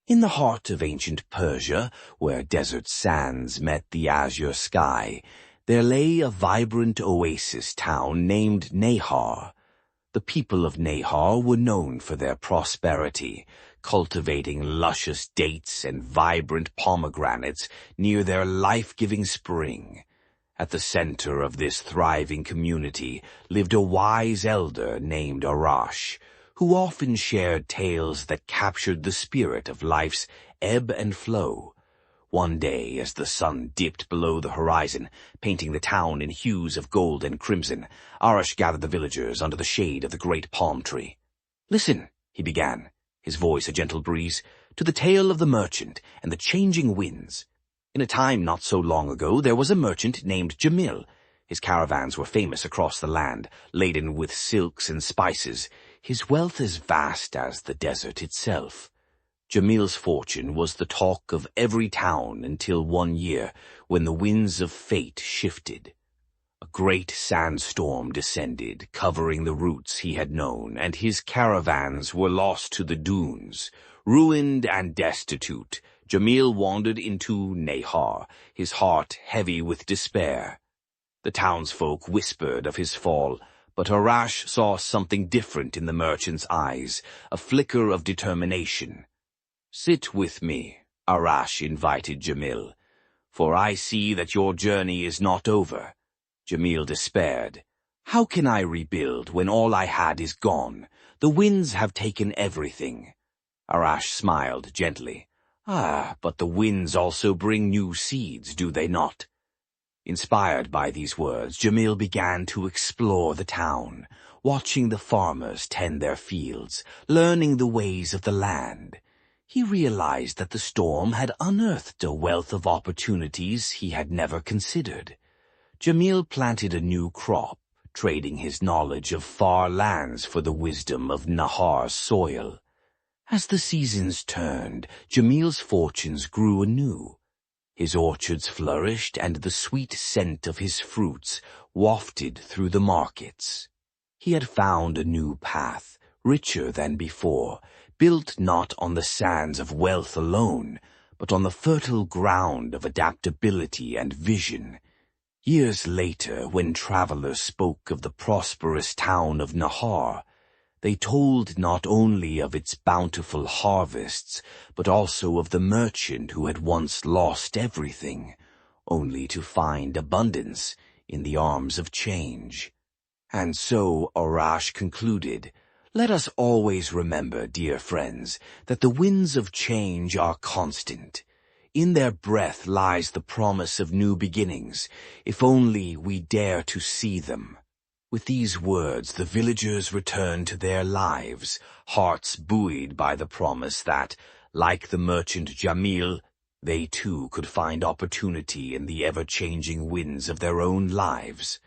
In the heart of ancient Persia, where desert sands met the azure sky, there lay a vibrant oasis town named Nahar. The people of Nahar were known for their prosperity, cultivating luscious dates and vibrant pomegranates near their life-giving spring. At the center of this thriving community lived a wise elder named Arash, who often shared tales that captured the spirit of life's ebb and flow. One day, as the sun dipped below the horizon, painting the town in hues of gold and crimson, Arash gathered the villagers under the shade of the great palm tree. "Listen," he began, his voice a gentle breeze, "to the tale of the merchant and the changing winds. In a time not so long ago, there was a merchant named Jamil. His caravans were famous across the land, laden with silks and spices, his wealth as vast as the desert itself. Jamil's fortune was the talk of every town until one year, when the winds of fate shifted. A great sandstorm descended, covering the routes he had known, and his caravans were lost to the dunes. Ruined and destitute, Jamil wandered into Nahar, his heart heavy with despair. The townsfolk whispered of his fall, but Arash saw something different in the merchant's eyes, a flicker of determination. "Sit with me," Arash invited Jamil, "for I see that your journey is not over." Jamil despaired. "How can I rebuild when all I had is gone? The winds have taken everything." Arash smiled gently. "Ah, but the winds also bring new seeds, do they not?" Inspired by these words, Jamil began to explore the town, watching the farmers tend their fields, learning the ways of the land. He realized that the storm had unearthed a wealth of opportunities he had never considered. Jamil planted a new crop, trading his knowledge of far lands for the wisdom of Nahar's soil. As the seasons turned, Jamil's fortunes grew anew. His orchards flourished, and the sweet scent of his fruits wafted through the markets. He had found a new path, richer than before, built not on the sands of wealth alone, but on the fertile ground of adaptability and vision. Years later, when travelers spoke of the prosperous town of Nahar, they told not only of its bountiful harvests, but also of the merchant who had once lost everything, only to find abundance in the arms of change. And so Arash concluded, "Let us always remember, dear friends, that the winds of change are constant. In their breath lies the promise of new beginnings, if only we dare to see them." With these words, the villagers returned to their lives, hearts buoyed by the promise that, like the merchant Jamil, they too could find opportunity in the ever-changing winds of their own lives.